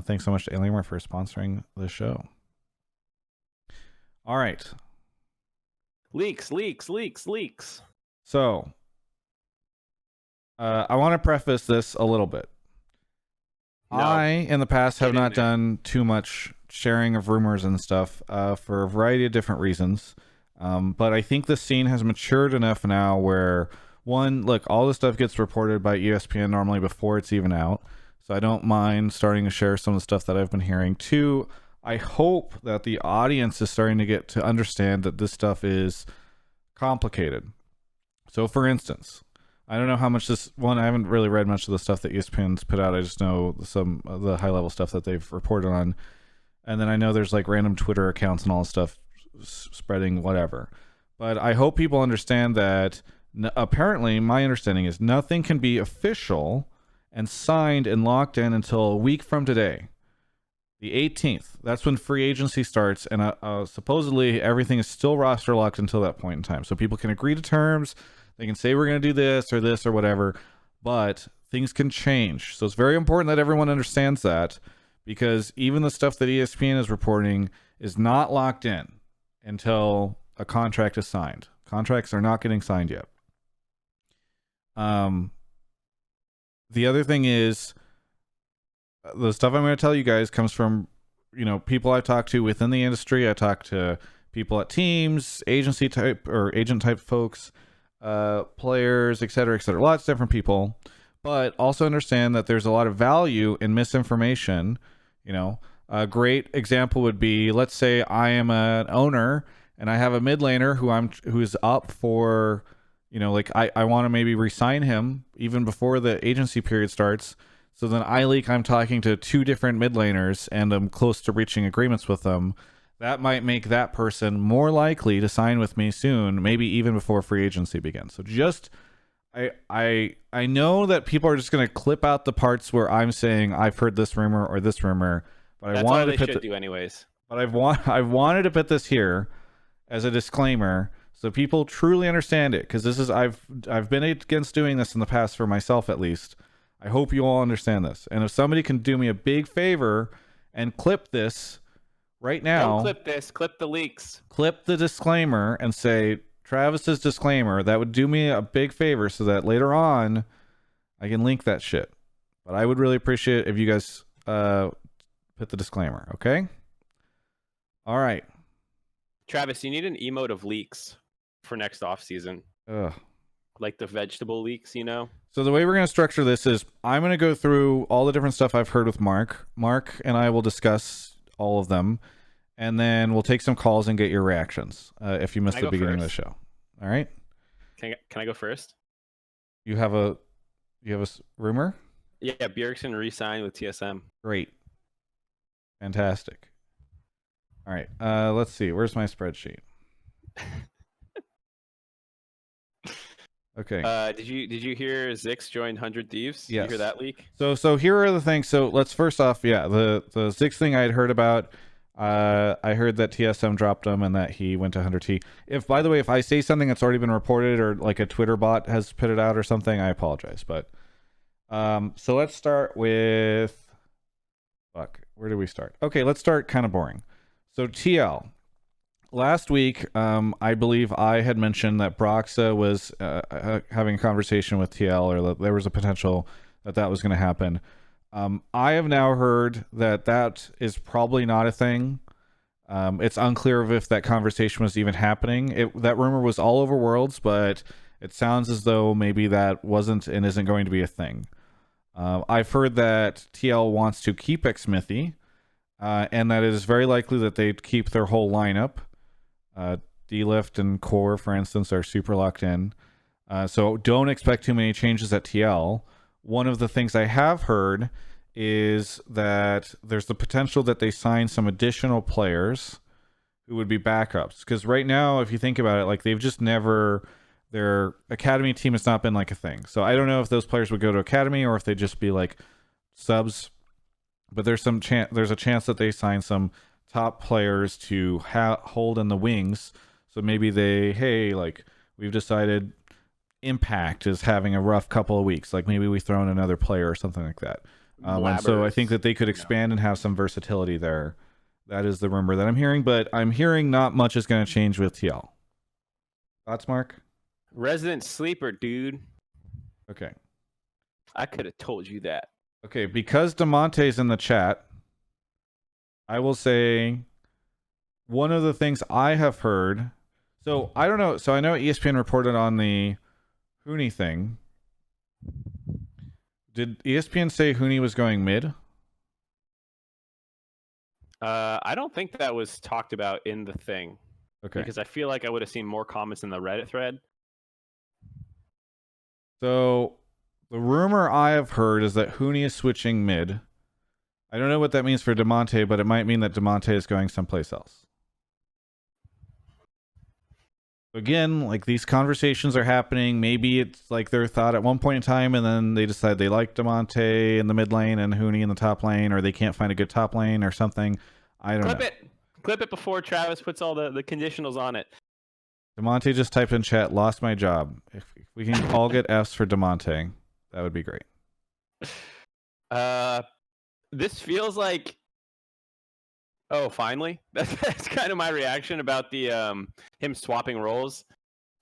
Thanks so much to Alienware for sponsoring the show. All right. Leaks. So, I want to preface this a little bit. No. I, in the past, have Get in not there. done too much sharing of rumors and stuff for a variety of different reasons. But I think the scene has matured enough now where, one, look, all this stuff gets reported by ESPN normally before it's even out. So I don't mind starting to share some of the stuff that I've been hearing. Two, I hope that the audience is starting to get to understand that this stuff is complicated. So, for instance, I don't know how much this one. I haven't really read much of the stuff that ESPN's put out. I just know some of the high level stuff that they've reported on, and then I know there's like random Twitter accounts and all this stuff spreading whatever. But I hope people understand that. Apparently, my understanding is nothing can be official and signed and locked in until a week from today, the 18th. That's when free agency starts, and supposedly everything is still roster locked until that point in time. So people can agree to terms. They can say we're going to do this or whatever, but things can change. So it's very important that everyone understands that, because even the stuff that ESPN is reporting is not locked in until a contract is signed. Contracts are not getting signed yet. The other thing is, the stuff I'm going to tell you guys comes from, people I've talked to within the industry. I talked to people at teams, agency type or agent type folks, players, et cetera, lots of different people. But also understand that there's a lot of value in misinformation. A great example would be, let's say I am an owner and I have a mid laner who's up for, I want to maybe re-sign him even before the agency period starts. So then I leak I'm talking to two different mid laners and I'm close to reaching agreements with them. That might make that person more likely to sign with me soon, maybe even before free agency begins. So just, I know that people are just going to clip out the parts where I'm saying I've heard this rumor or this rumor, but That's all they should do anyways. But I wanted to put this here as a disclaimer so people truly understand it, because this is I've been against doing this in the past for myself at least. I hope you all understand this. And if somebody can do me a big favor and clip this right now. Don't clip this. Clip the leaks. Clip the disclaimer and say Travis's disclaimer. That would do me a big favor so that later on I can link that shit. But I would really appreciate it if you guys put the disclaimer, okay? All right. Travis, you need an emote of leaks for next off season. Ugh. Like the vegetable leaks, So the way we're going to structure this is I'm going to go through all the different stuff I've heard with Mark. Mark and I will discuss all of them, and then we'll take some calls and get your reactions if you missed the beginning of the show. All right? Can I go first? You have a rumor? Yeah, Bjergsen re-signed with TSM. Great. Fantastic. All right. Let's see. Where's my spreadsheet? Okay. Did you hear Zix joined 100 Thieves? Yes. Did you hear that leak? So here are the things. So let's first off, the Zix thing I had heard about. I heard that TSM dropped him and that he went to 100T. By the way, if I say something that's already been reported or like a Twitter bot has put it out or something, I apologize. But so let's start with where do we start? Okay, let's start kind of boring. So TL. Last week, I believe I had mentioned that Broxa was having a conversation with TL, or that there was a potential that was going to happen. I have now heard that is probably not a thing. It's unclear if that conversation was even happening. That rumor was all over Worlds, but it sounds as though maybe that wasn't and isn't going to be a thing. I've heard that TL wants to keep Xmithy, and that it is very likely that they'd keep their whole lineup. D-Lift and Core, for instance, are super locked in. So don't expect too many changes at TL. One of the things I have heard is that there's the potential that they sign some additional players who would be backups. Because right now, if you think about it, like they've just never... Their academy team has not been like a thing. So I don't know if those players would go to academy or if they'd just be like subs. But there's a chance that they sign some top players to hold in the wings. So maybe we've decided Impact is having a rough couple of weeks. Like maybe we throw in another player or something like that. And so I think Blabbers, that they could expand and have some versatility there. That is the rumor that I'm hearing, but I'm hearing not much is going to change with TL. Thoughts, Mark? Resident sleeper, dude. Okay. I could have told you that. Okay, because DeMonte's in the chat, I will say one of the things I have heard. So I don't know. So I know ESPN reported on the Hooni thing. Did ESPN say Hooni was going mid? I don't think that was talked about in the thing. Okay. Because I feel like I would have seen more comments in the Reddit thread. So the rumor I have heard is that Hooni is switching mid. I don't know what that means for DeMonte, but it might mean that DeMonte is going someplace else. Again, like these conversations are happening. Maybe it's like their thought at one point in time, and then they decide they like DeMonte in the mid lane and Hooni in the top lane, or they can't find a good top lane or something. I don't know. Clip it before Travis puts all the conditionals on it. DeMonte just typed in chat, lost my job. If we can all get Fs for DeMonte, that would be great. This feels like, oh, finally. That's kind of my reaction about the him swapping roles,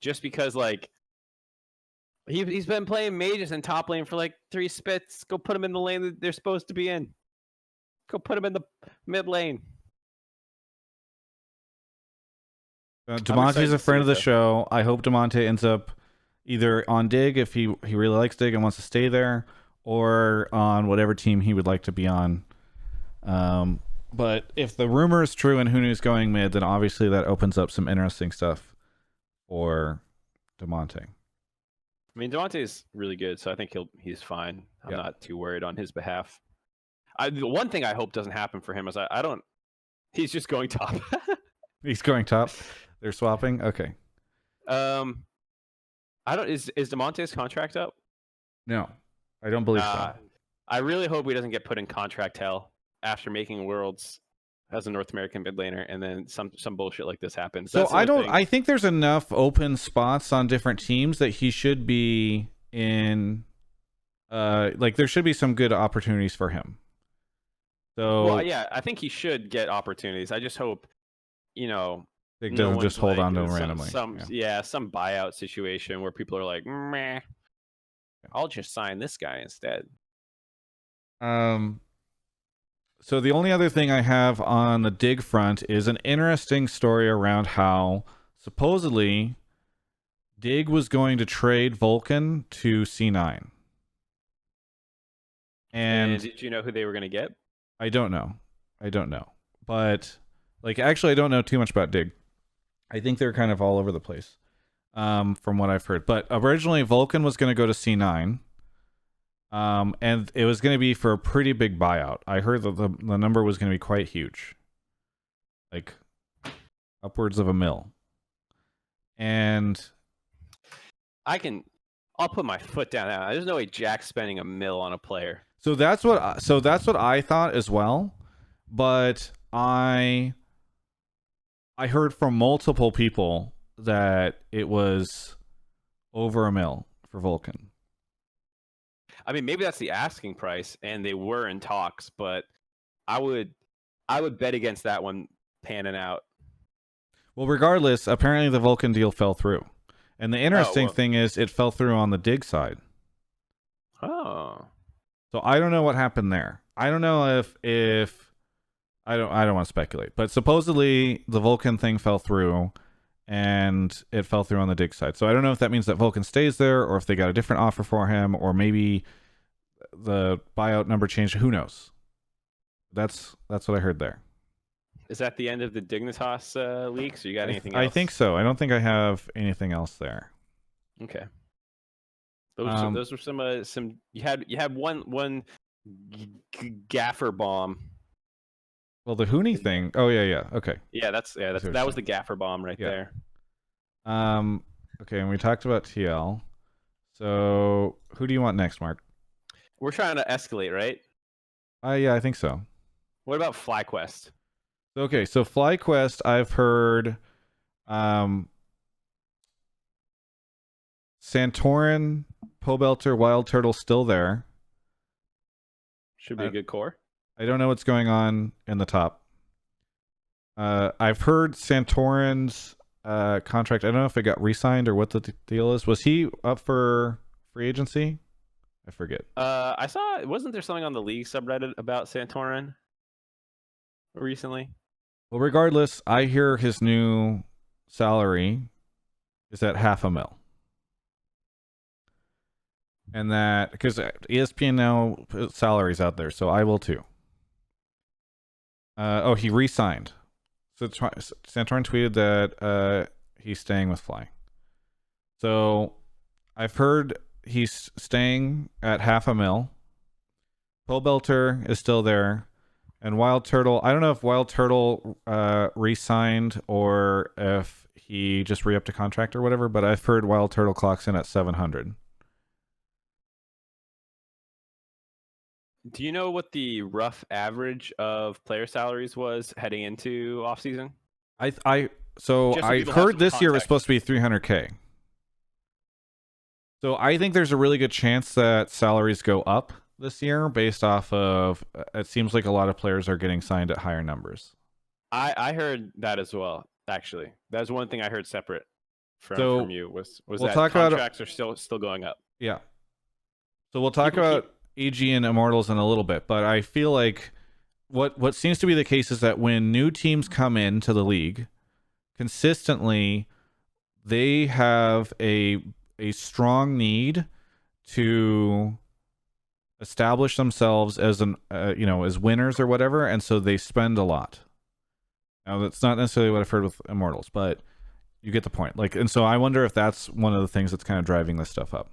just because like he's been playing mages in top lane for like 3 spits. Go put him in the lane that they're supposed to be in. Go put him in the mid lane. DeMonte's a friend of the show. I hope DeMonte ends up either on Dig if he really likes Dig and wants to stay there, or on whatever team he would like to be on. But if the rumor is true and Hooni's going mid, then obviously that opens up some interesting stuff for DeMonte. I mean, DeMonte's really good, so I think he's fine. I'm not too worried on his behalf. The one thing I hope doesn't happen for him is I don't. He's just going top. He's going top. They're swapping. Okay. I don't. Is DeMonte's contract up? No, I don't believe so. I really hope he doesn't get put in contract hell after making Worlds as a North American mid laner, and then some bullshit like this happens. So I think there's enough open spots on different teams that he should be in. Like there should be some good opportunities for him. So well, yeah, I think he should get opportunities. I just hope, it doesn't just hold on to him randomly. Some buyout situation where people are like, meh, I'll just sign this guy instead. So the only other thing I have on the Dig front is an interesting story around how supposedly Dig was going to trade Vulcan to C9. And did you know who they were going to get? I don't know. But like actually I don't know too much about Dig. I think they're kind of all over the place. From what I've heard. But originally Vulcan was going to go to C9. And it was going to be for a pretty big buyout. I heard that the number was going to be quite huge. Like upwards of $1 million. And I'll put my foot down now. There's no way Jack's spending $1 million on a player. So that's what I thought as well, but I heard from multiple people that it was over $1 million for Vulcan. I mean, maybe that's the asking price, and they were in talks, but I would bet against that one panning out. Well, regardless, apparently the Vulcan deal fell through, and the interesting thing is it fell through on the Dig side. Oh. So I don't know what happened there. I don't know if I don't want to speculate, but supposedly the Vulcan thing fell through and it fell through on the Dig side. So I don't know if that means that Vulcan stays there or if they got a different offer for him or maybe the buyout number changed. Who knows? That's what I heard there. Is that the end of the Dignitas leaks or you got anything else? I think so. I don't think I have anything else there. Okay. Those were some. You had one gaffer bomb. Well, the Hooni thing. Oh yeah. Okay. Yeah, that was the gaffer bomb right there. Okay, and we talked about TL. So who do you want next, Mark? We're trying to escalate, right? Yeah, I think so. What about FlyQuest? Okay, so FlyQuest, I've heard Santorin, Pobelter, Wild Turtle still there. Should be a good core. I don't know what's going on in the top. I've heard Santorin's contract. I don't know if it got re-signed or what the deal is. Was he up for free agency? I forget. I saw. Wasn't there something on the league subreddit about Santorin recently? Well, regardless, I hear his new salary is at $500,000. And that, because ESPN now puts salaries out there, so I will too. He re-signed. So Santorin tweeted that he's staying with Fly. So I've heard he's staying at $500,000. Paul Belter is still there. And Wild Turtle, I don't know if Wild Turtle re-signed or if he just re-upped a contract or whatever, but I've heard Wild Turtle clocks in at 700. Do you know what the rough average of player salaries was heading into offseason? I Just so I've people have heard some this year was context. supposed to be 300K. So I think there's a really good chance that salaries go up this year based off of, it seems like a lot of players are getting signed at higher numbers. I heard that as well, actually. That was one thing I heard separate So from you was we'll that talk about- contracts are still going up. Yeah. So we'll talk People about EG and Immortals in a little bit, but I feel like what seems to be the case is that when new teams come into the league, consistently they have a strong need to establish themselves as as winners or whatever, and so they spend a lot. Now that's not necessarily what I've heard with Immortals, but you get the point. And so I wonder if that's one of the things that's kind of driving this stuff up.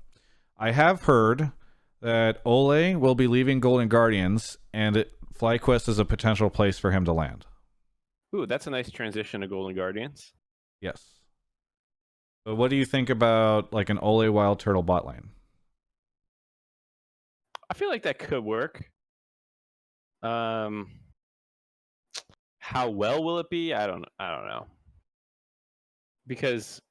I have heard that Ole will be leaving Golden Guardians, and FlyQuest is a potential place for him to land. Ooh, that's a nice transition to Golden Guardians. Yes. But what do you think about an Ole Wild Turtle bot lane? I feel like that could work. How well will it be? I don't know. Because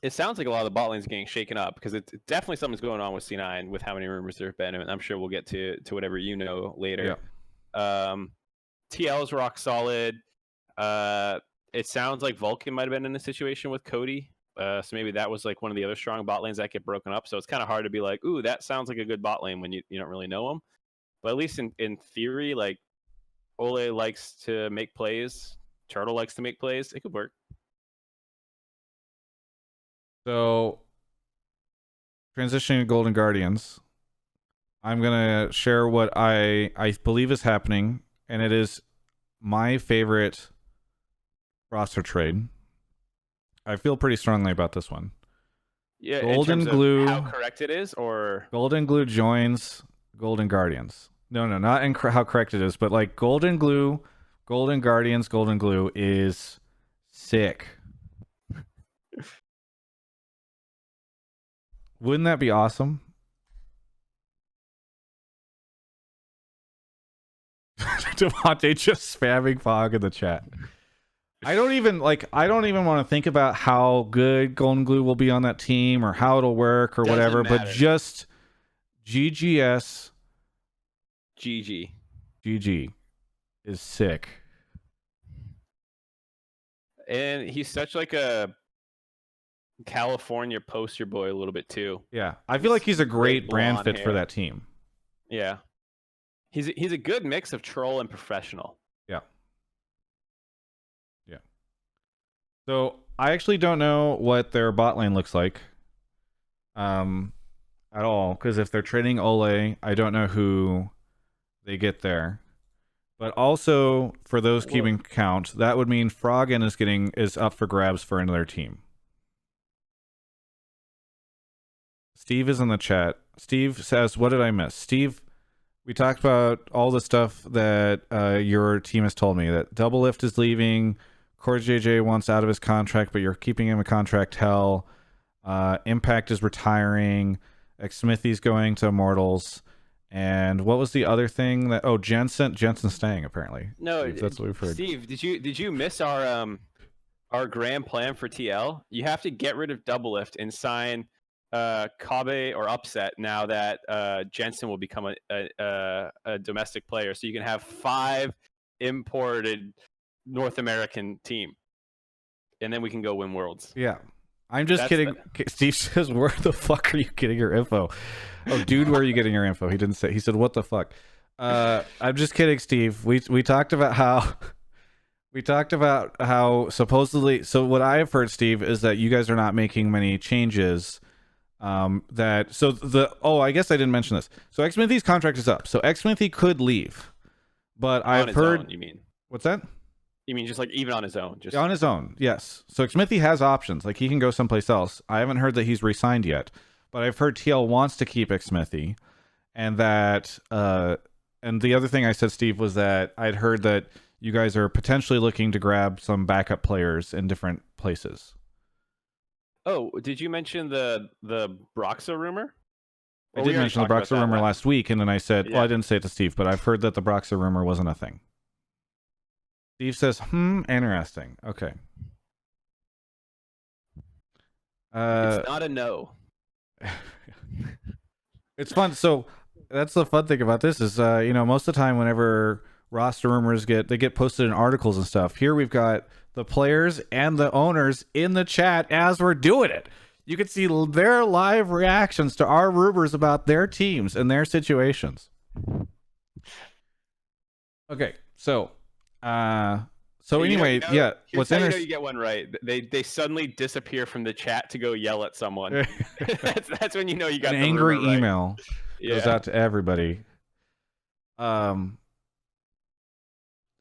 it sounds like a lot of the bot lane's getting shaken up because it's definitely something's going on with C9 with how many rumors there have been, and I'm sure we'll get to whatever you know later. Yeah. TL's rock solid. It sounds like Vulcan might have been in a situation with Cody. So maybe that was one of the other strong bot lanes that get broken up. So it's kind of hard to be like, ooh, that sounds like a good bot lane when you don't really know them. But at least in theory, Ole likes to make plays. Turtle likes to make plays. It could work. So, transitioning to Golden Guardians, I'm going to share what I believe is happening, and it is my favorite roster trade. I feel pretty strongly about this one. Yeah, Golden in terms Glue. Of how correct it is, or Golden Glue joins Golden Guardians. No, not in how correct it is, but Golden Glue, Golden Guardians, Golden Glue is sick. Wouldn't that be awesome? Devontae just spamming fog in the chat. I don't even want to think about how good Golden Glue will be on that team or how it'll work or Doesn't whatever, matter. but just GGS GG is sick. And he's such a California poster boy a little bit too. Yeah, I feel like he's a great brand blonde fit for hair. that team. Yeah, he's a good mix of troll and professional. Yeah. So I actually don't know what their bot lane looks like, at all. Because if they're trading Ole, I don't know who they get there. But also for those keeping count, that would mean Froggen is up for grabs for another team. Steve is in the chat. Steve says, "What did I miss?" Steve, we talked about all the stuff that your team has told me. That Double Lift is leaving. Core JJ wants out of his contract, but you're keeping him a contract hell. Impact is retiring. Smithy's going to Immortals. And what was the other thing that? Oh, Jensen's staying apparently. No, Steve, that's what we've heard. Steve, did you miss our grand plan for TL? You have to get rid of Double Lift and sign Kabe or upset now that Jensen will become a domestic player. So you can have 5 imported North American team, and then we can go win worlds. Yeah. I'm just kidding. Steve says, where the fuck are you getting your info? Oh, dude, where are you getting your info? He didn't say. He said, what the fuck? I'm just kidding, Steve. We talked about how supposedly. So what I have heard, Steve, is that you guys are not making many changes. I guess I didn't mention this. So Xmithy's contract is up. So Xmithy could leave, but I've heard. Own, you mean? What's that? You mean just like even on his own? Just on his own, yes. So Xmithy has options. Like he can go someplace else. I haven't heard that he's re-signed yet, but I've heard TL wants to keep Xmithy, and that and the other thing I said, Steve, was that I'd heard that you guys are potentially looking to grab some backup players in different places. Oh, did you mention the Broxa rumor? I did mention the Broxa rumor last week, and then I said, well, I didn't say it to Steve, but I've heard that the Broxa rumor wasn't a thing. Steve says, interesting. Okay. It's not a no. It's fun. So that's the fun thing about this is, most of the time whenever roster rumors get posted in articles and stuff, here we've got the players and the owners in the chat as we're doing it. You can see their live reactions to our rumors about their teams and their situations. Okay, so anyway, yeah. What's interesting? You get one right. They suddenly disappear from the chat to go yell at someone. that's when you know you got an the angry right. email goes out to everybody.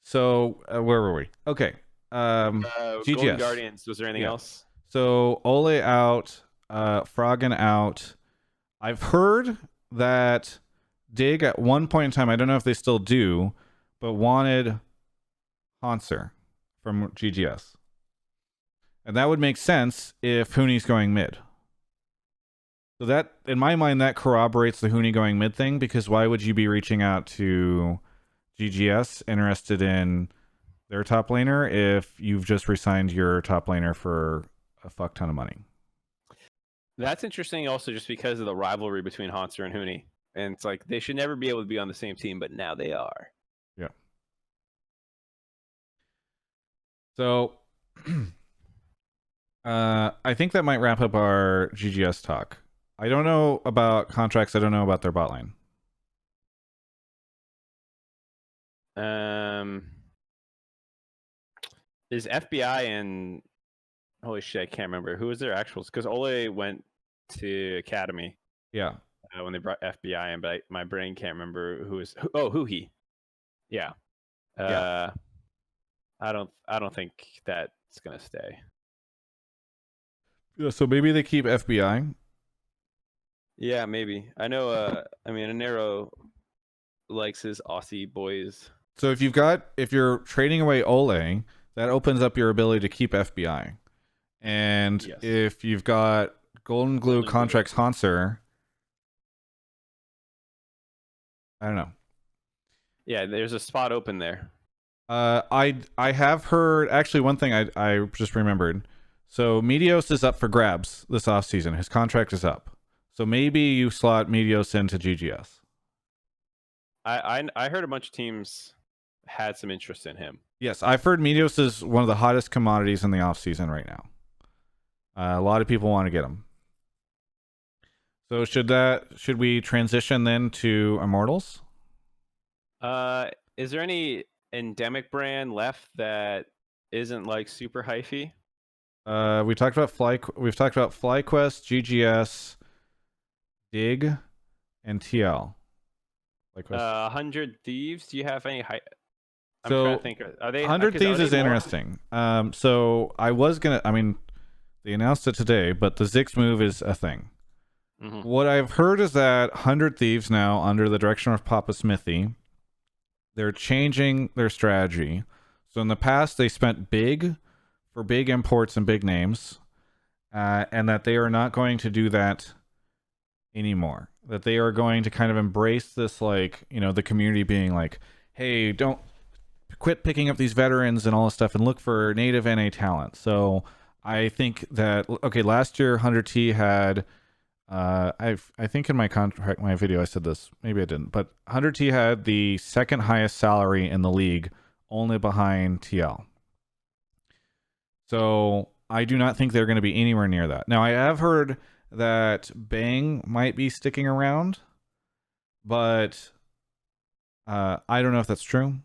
So where were we? Okay. GGS. Golden Guardians. Was there anything else? So Ole out, Froggen out. I've heard that Dig at one point in time, I don't know if they still do, but wanted Hanser from GGS. And that would make sense if Hooni's going mid. So that, in my mind, that corroborates the Hooni going mid thing, because why would you be reaching out to GGS interested in their top laner if you've just re-signed your top laner for a fuck ton of money? That's interesting also just because of the rivalry between Hanser and Hooni. And it's like they should never be able to be on the same team, but now they are. Yeah. So I think that might wrap up our GGS talk. I don't know about contracts. I don't know about their bot line. Is FBI and holy shit, I can't remember who was their actuals, because Ole went to Academy. Yeah. When they brought FBI in, but my brain can't remember who is. Hoohie. Yeah. Yeah. I don't think that's gonna stay. Yeah. So maybe they keep FBI. Yeah, maybe. I know. Anero likes his Aussie boys. So if you're trading away Ole, that opens up your ability to keep FBI. And yes. If you've got Golden Glue contracts Hanser, I don't know. Yeah, there's a spot open there. I have heard, actually, one thing I just remembered. So Medios is up for grabs this offseason. His contract is up. So maybe you slot Medios into GGS. I heard a bunch of teams had some interest in him. Yes, I've heard Medios is one of the hottest commodities in the offseason right now. A lot of people want to get him. So should we transition then to Immortals? Is there any endemic brand left that isn't like super hyphy? We've talked about FlyQuest, GGS, Dig, and TL. 100 Thieves. Do you have any hype? I'm so trying to think. Are they 100 Thieves is interesting. So I was gonna. I mean, they announced it today, but the Zix move is a thing. Mm-hmm. What I've heard is that 100 Thieves now, under the direction of Papa Smithy, they're changing their strategy. So in the past, they spent big for big imports and big names, and that they are not going to do that anymore. That they are going to kind of embrace this, like, the community being like, hey, don't quit picking up these veterans and all this stuff and look for native NA talent. So I think that, okay, last year 100T had I think in my contract, my video, I said this. Maybe I didn't, but 100T had the second highest salary in the league, only behind TL. So I do not think they're going to be anywhere near that. Now I have heard that Bang might be sticking around, but I don't know if that's true.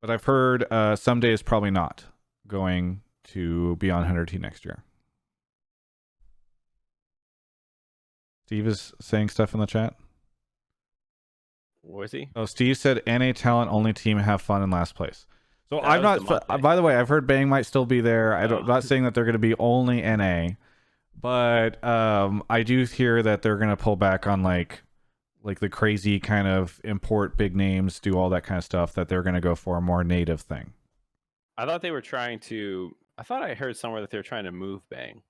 But I've heard Someday is probably not going to be on 100T next year. Steve is saying stuff in the chat. Was he? Oh, Steve said NA talent only team have fun in last place. So That I'm was not. By the way, I've heard Bang might still be there. I'm not saying that they're going to be only NA, but I do hear that they're going to pull back on like the crazy kind of import big names, do all that kind of stuff. That they're going to go for a more native thing. I thought they were trying to. I thought I heard somewhere that they were trying to move Bang,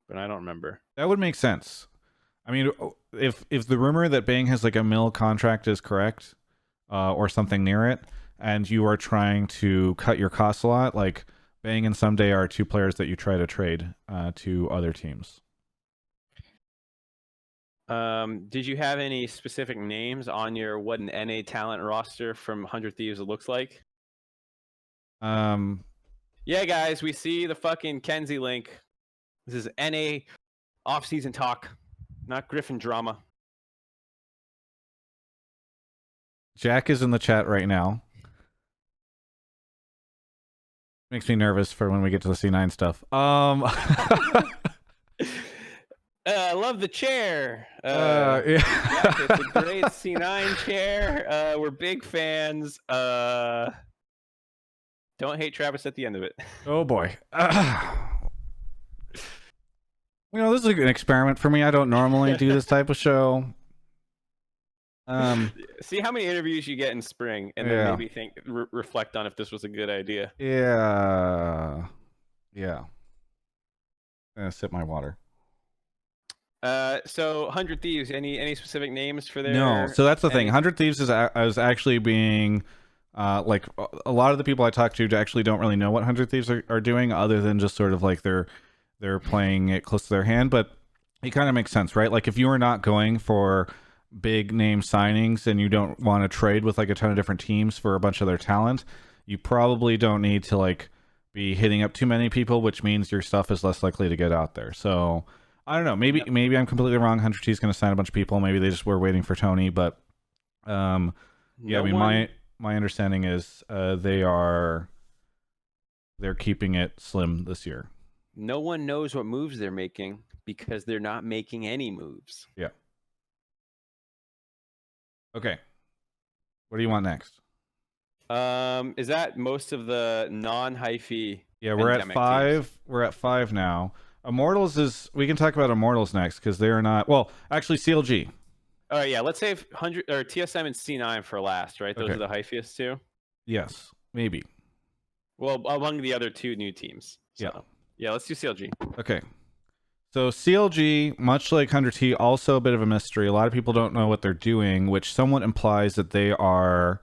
but I don't remember. That would make sense. I mean, if the rumor that Bang has like a mil contract is correct, or something near it, and you are trying to cut your costs a lot, like Bang and Someday are two players that you try to trade to other teams. Did you have any specific names on your what an NA talent roster from 100 Thieves it looks like? Yeah, guys, we see the fucking Kenzie link. This is NA off-season talk, not Griffin drama. Jack is in the chat right now. Makes me nervous for when we get to the C9 stuff. I love the chair. Yeah. It's a great C9 chair. We're big fans. Don't hate Travis at the end of it. Oh boy. This is an experiment for me. I don't normally do this type of show. See how many interviews you get in spring, and then maybe reflect on if this was a good idea. Yeah. I'm gonna sip my water. So 100 Thieves, any specific names for their? No, so that's the thing. 100 Thieves is actually being like a lot of the people I talk to actually don't really know what 100 Thieves are doing, other than just sort of like they're playing it close to their hand. But it kind of makes sense, right? Like if you are not going for big name signings and you don't want to trade with like a ton of different teams for a bunch of their talent, you probably don't need to like be hitting up too many people, which means your stuff is less likely to get out there. So I don't know. Maybe I'm completely wrong. 100T is going to sign a bunch of people. Maybe they just were waiting for Tony. But my understanding is they're keeping it slim this year. No one knows what moves they're making because they're not making any moves. Yeah. Okay. What do you want next? Is that most of the non-hyphy? Yeah, we're at 5. Teams? We're at 5 now. Immortals is. We can talk about Immortals next because they are not. Well, actually, CLG. All right, yeah. Let's save 100 or TSM and C9 for last, right? Those are the hyphiest two. Yes, maybe. Well, among the other two new teams. So. Yeah. Let's do CLG. Okay. So CLG, much like 100T, also a bit of a mystery. A lot of people don't know what they're doing, which somewhat implies that they are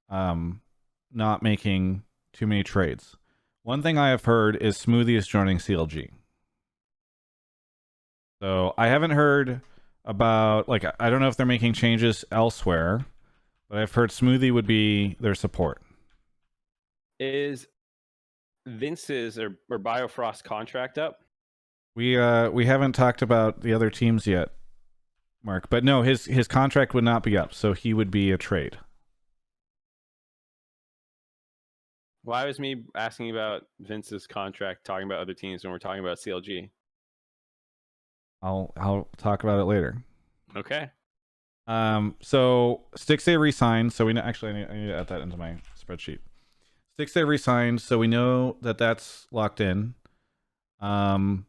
not making too many trades. One thing I have heard is Smoothie is joining CLG. So I haven't heard about, like, I don't know if they're making changes elsewhere, but I've heard Smoothie would be their support. Is Vince's or Biofrost contract up? We haven't talked about the other teams yet, Mark. But no, his contract would not be up, so he would be a trade. Why was me asking about Vince's contract talking about other teams when we're talking about CLG? I'll talk about it later. Okay. So Stixay re-signed. So I need to add that into my spreadsheet. Stixay re-signed, so we know that that's locked in. And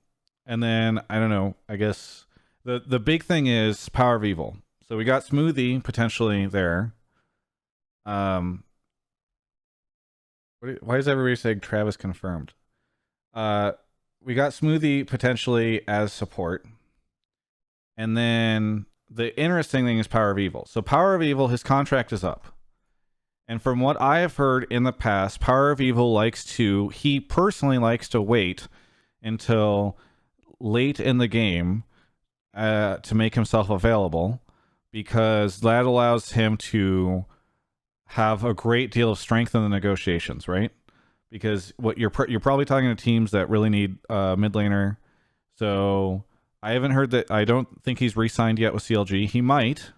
then I don't know. I guess the big thing is Power of Evil. So we got Smoothie potentially there. Why is everybody saying Travis confirmed? We got Smoothie potentially as support. And then the interesting thing is Power of Evil. So Power of Evil, his contract is up. And from what I have heard in the past, Power of Evil he personally likes to wait until late in the game to make himself available, because that allows him to have a great deal of strength in the negotiations, right? Because what you're probably talking to teams that really need mid laner. So I haven't heard that. I don't think he's re-signed yet with CLG. He might,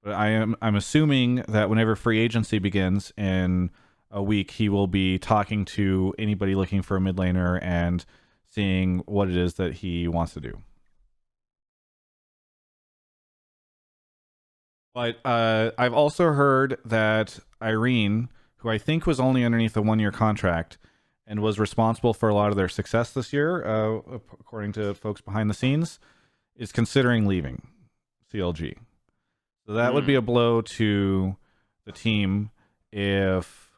but I'm assuming that whenever free agency begins in a week, he will be talking to anybody looking for a mid laner and seeing what it is that he wants to do. But I've also heard that Irene, who I think was only underneath a 1-year contract and was responsible for a lot of their success this year, according to folks behind the scenes, is considering leaving CLG. So that would be a blow to the team if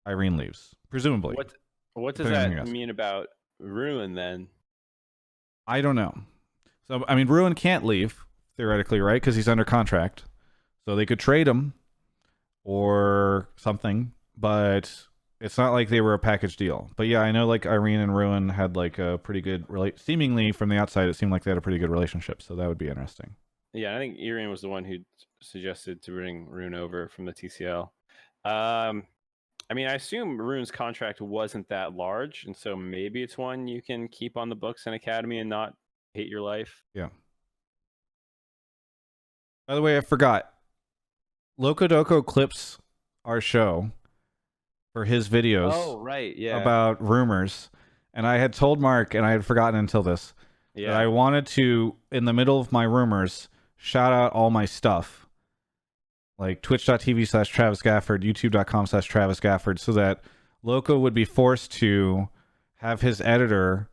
Irene leaves, presumably. What does that mean about Ruin then? I don't know. So, I mean, Ruin can't leave, theoretically, right? Because he's under contract. So they could trade him or something, but it's not like they were a package deal. But yeah, I know like Irene and Ruin had like a pretty good seemingly from the outside, it seemed like they had a pretty good relationship. So that would be interesting. Yeah, I think Irene was the one who suggested to bring Rune over from the TCL. I mean, I assume Rune's contract wasn't that large, and so maybe it's one you can keep on the books in Academy and not hate your life. Yeah. By the way, I forgot. Locodoco clips our show for his videos. Oh, right, yeah. About rumors. And I had told Mark, and I had forgotten until this, that I wanted to, in the middle of my rumors, shout out all my stuff. Like twitch.tv/Travis Gafford, youtube.com/Travis Gafford, so that Loco would be forced to have his editor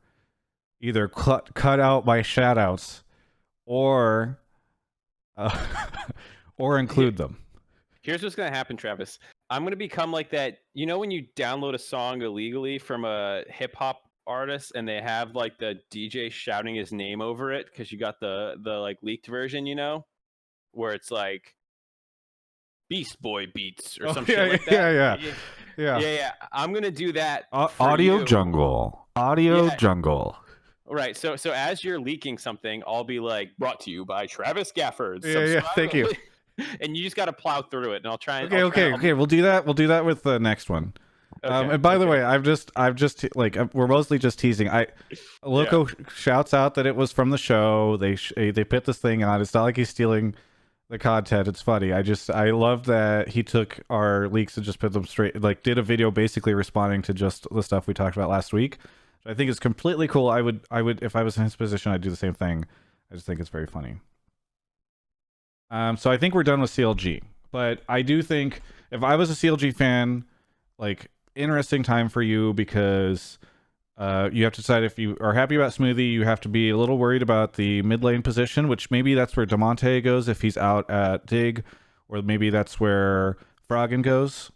either cut out my shout outs or include them. Here's what's going to happen, Travis. I'm going to become like that. You know when you download a song illegally from a hip hop artist and they have like the DJ shouting his name over it because you got the like leaked version, you know, where it's like Beast Boy beats or some shit like that. Yeah. I'm going to do that. Audio Jungle. Jungle. Right. So as you're leaking something, I'll be like, brought to you by Travis Gafford. Yeah. Thank you. And you just got to plow through it, and I'll try. Okay. We'll do that. We'll do that with the next one. Okay, and by the way, I've just like we're mostly just teasing. Loco shouts out that it was from the show. They put this thing on. It's not like he's stealing the content. It's funny. I love that he took our leaks and just put them straight. Like did a video basically responding to just the stuff we talked about last week. I think it's completely cool. I would if I was in his position, I'd do the same thing. I just think it's very funny. So I think we're done with CLG. But I do think if I was a CLG fan, like interesting time for you because you have to decide if you are happy about Smoothie. You have to be a little worried about the mid lane position, which maybe that's where DeMonte goes if he's out at Dig, or maybe that's where Froggen goes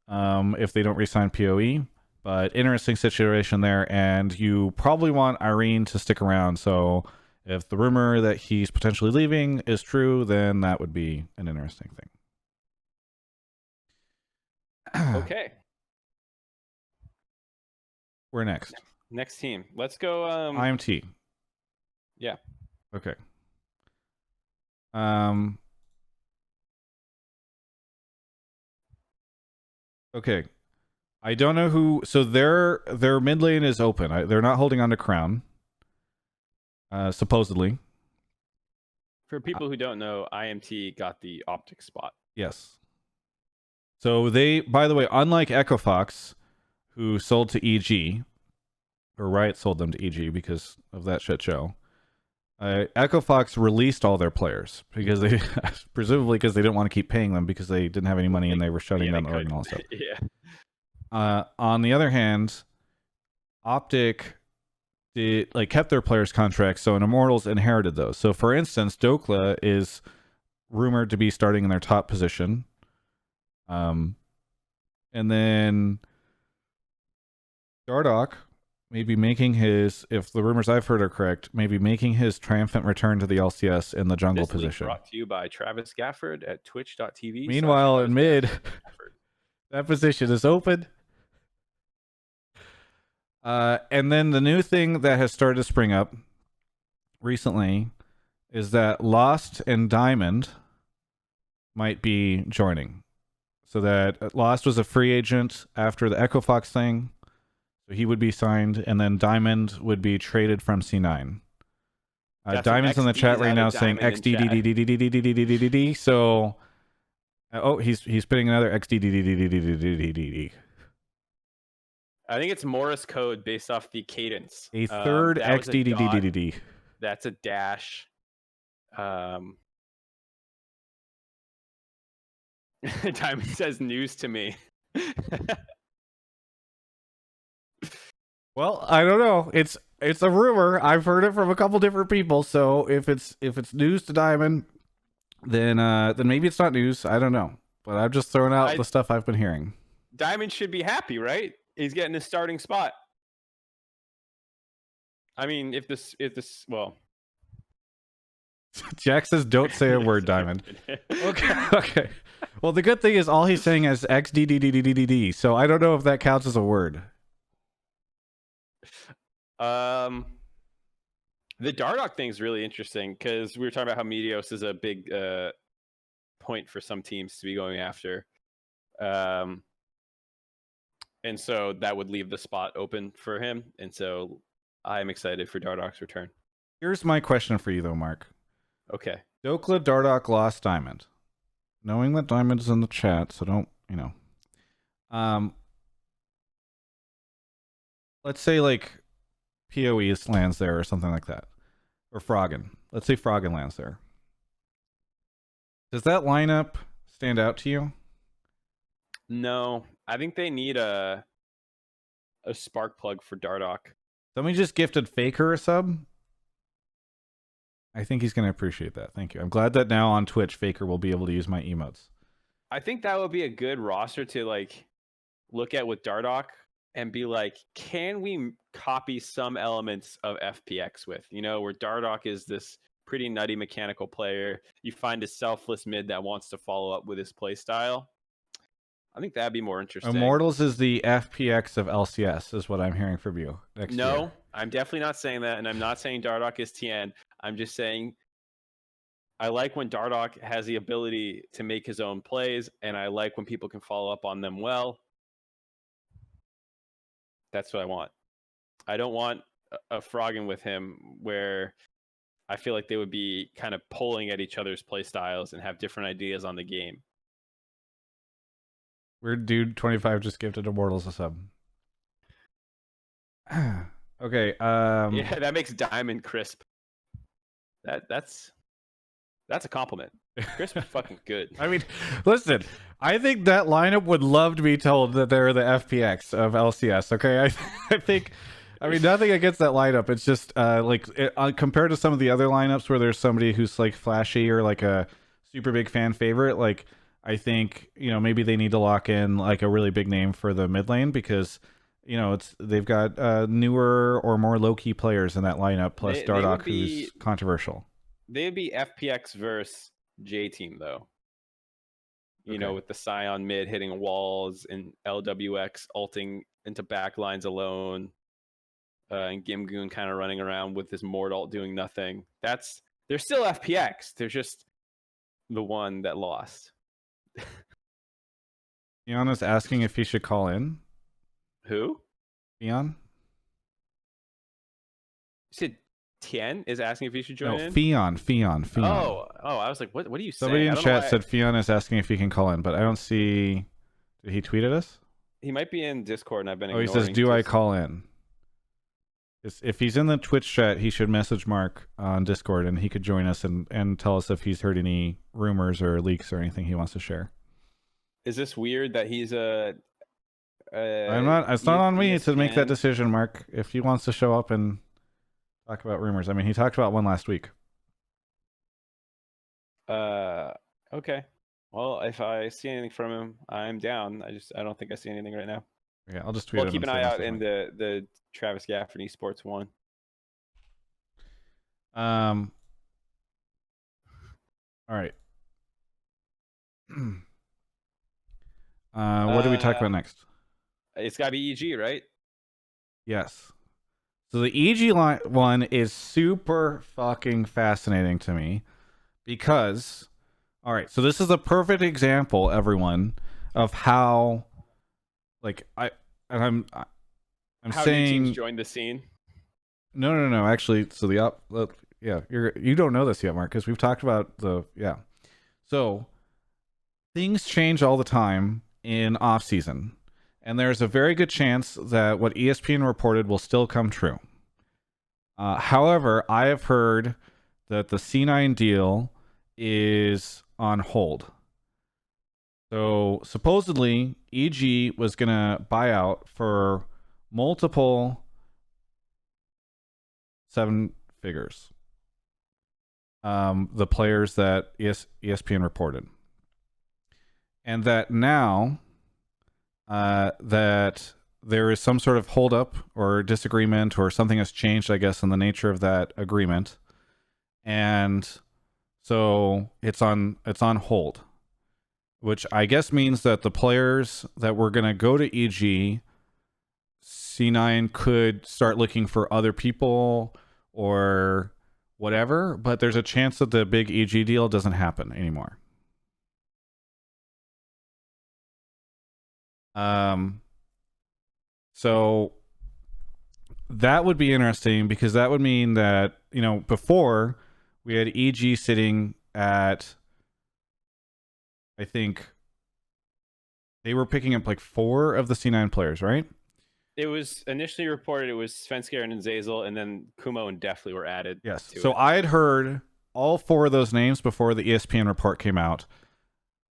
if they don't re-sign PoE. But interesting situation there, and you probably want Irene to stick around. So if the rumor that he's potentially leaving is true, then that would be an interesting thing. Okay. We're next. Next team. Let's go. IMT. Yeah. Okay. Okay. I don't know who. So their mid lane is open. They're not holding on to Crown. Supposedly. For people who don't know, IMT got the optic spot. Yes. So they, by the way, unlike Echo Fox, who sold to EG, or Riot sold them to EG because of that shit show. Echo Fox released all their players because they, presumably because they didn't want to keep paying them because they didn't have any money and they were shutting down the org and all that stuff. Yeah. On the other hand, Optic kept their players' contracts, so Immortals inherited those. So, for instance, Dokla is rumored to be starting in their top position. And then Dardoch maybe making his, if the rumors I've heard are correct, maybe making his triumphant return to the LCS in the jungle position. Brought to you by Travis Gafford at twitch.tv. Meanwhile, in mid, that position is open. And then the new thing that has started to spring up recently is that Lost and Diamond might be joining. So that Lost was a free agent after the Echo Fox thing, so he would be signed, and then Diamond would be traded from C9. Got some Diamond's in the chat XDs right out now of saying Diamond in chat. XDDDDDDDDDD. So, oh, he's putting another XDDDDDDDD. I think it's Morse code based off the cadence. A third That was a dot. XDDDDD. That's a dash. Diamond says news to me. Well, I don't know. It's a rumor. I've heard it from a couple different people. So if it's news to Diamond, then maybe it's not news. I don't know. But I've just thrown out the stuff I've been hearing. Diamond should be happy, right? He's getting his starting spot. I mean, if this well, Jack says, "Don't say a word, Diamond." Okay. Well, the good thing is all he's saying is XDDDDDD. So I don't know if that counts as a word. The Dardoch thing is really interesting because we were talking about how Meteos is a big point for some teams to be going after. And so that would leave the spot open for him. And so I'm excited for Dardoch's return. Here's my question for you, though, Mark. Okay. Dokla Dardoch lost Diamond. Knowing that Diamond is in the chat, so don't, let's say, like, PoE lands there or something like that. Or Froggen. Let's say Froggen lands there. Does that lineup stand out to you? No. I think they need a spark plug for Dardoch. Somebody just gifted Faker a sub. I think he's going to appreciate that. Thank you. I'm glad that now on Twitch, Faker will be able to use my emotes. I think that would be a good roster to like look at with Dardoch and be like, can we copy some elements of FPX with? Where Dardoch is this pretty nutty mechanical player. You find a selfless mid that wants to follow up with his play style. I think that'd be more interesting. Immortals is the FPX of LCS, is what I'm hearing from you next year. No, I'm definitely not saying that, and I'm not saying Dardoch is TN. I'm just saying I like when Dardoch has the ability to make his own plays, and I like when people can follow up on them well. That's what I want. I don't want a Froggen with him where I feel like they would be kind of pulling at each other's play styles and have different ideas on the game. Weird Dude 25 just gifted Immortals a sub. Okay. Yeah, that makes Diamond crisp. That's a compliment. Crisp is fucking good. I mean, listen, I think that lineup would love to be told that they're the FPX of LCS. Okay, I think. I mean, nothing against that lineup. It's just compared to some of the other lineups where there's somebody who's like flashy or like a super big fan favorite. Like, I think maybe they need to lock in like a really big name for the mid lane because they've got newer or more low key players in that lineup. Plus Dardoch, who's controversial. They'd be FPX versus J Team though. With the Scion mid hitting walls and LWX ulting into backlines alone. And Gimgoon kind of running around with his Mordalt doing nothing. They're still FPX. They're just the one that lost. Fionn asking if he should call in. Who? Fionn? You said Tien is asking if he should join in? Fionn. Oh, I was like, what are you saying? Somebody in chat said Fionn is asking if he can call in, but I don't see... Did he tweet at us? He might be in Discord and I've been ignoring. He says, do I call in? If he's in the Twitch chat, he should message Mark on Discord and he could join us and tell us if he's heard any rumors or leaks or anything he wants to share. Is this weird that he's a... It's not on me to make that decision, Mark. If he wants to show up and talk about rumors. I mean, he talked about one last week. Okay. Well, if I see anything from him, I'm down. I don't think I see anything right now. Okay, I'll just tweet him. Keep an eye out in the Travis Gafford Esports one. All right. What do we talk about next? It's got to be EG, right? Yes. So the EG one is super fucking fascinating to me because, all right, so this is a perfect example, everyone, of how, like, I'm How new teams saying joined the scene. no. Actually, so yeah, you don't know this yet, Mark, because we've talked about yeah. So things change all the time in off season, and there's a very good chance that what ESPN reported will still come true. However, I have heard that the C9 deal is on hold. So supposedly, EG was gonna buy out for multiple seven figures. The players that ESPN reported, and that now that there is some sort of holdup or disagreement or something has changed, I guess, in the nature of that agreement, and so it's on hold, which I guess means that the players that were going to go to EG, C9 could start looking for other people or whatever, but there's a chance that the big EG deal doesn't happen anymore. So that would be interesting because that would mean that, before we had EG sitting at, I think they were picking up like 4 of the C9 players, right? It was initially reported it was Svenskeren and Zazel, and then Kumo and Deftly were added. Yes. To So it. I had heard all 4 of those names before the ESPN report came out,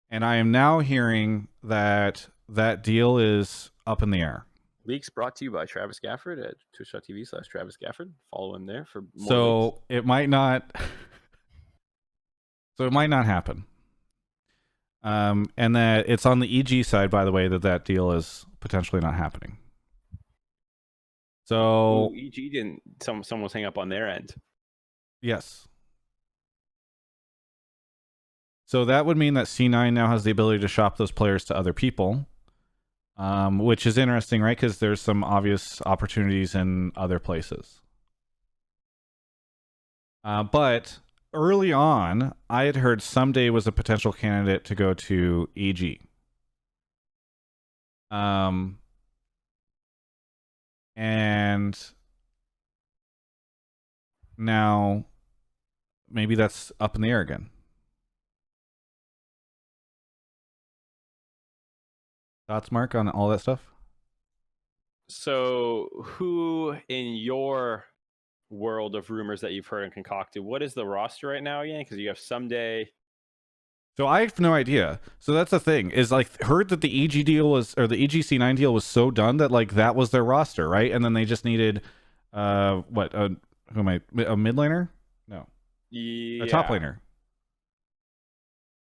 and I am now hearing that that deal is up in the air. Leaks brought to you by Travis Gafford at twitch.tv/Travis Gafford. Follow him there for more So leaks. it might not. So it might not happen. And that it's on the EG side, by the way, that deal is potentially not happening. So EG didn't. Someone was hang up on their end. yes. So that would mean that C9 now has the ability to shop those players to other people, which is interesting, right? Because there's some obvious opportunities in other places. But early on, I had heard Someday was a potential candidate to go to EG. And now maybe that's up in the air again. Thoughts, Mark, on all that stuff? So, who in your world of rumors that you've heard and concocted, what is the roster right now again? Because you have Someday. So I have no idea. So that's the thing, is like heard that the EG deal was, or the EGC9 deal was so done that like that was their roster, right? And then they just needed who am I, a mid laner? No. Yeah. A top laner.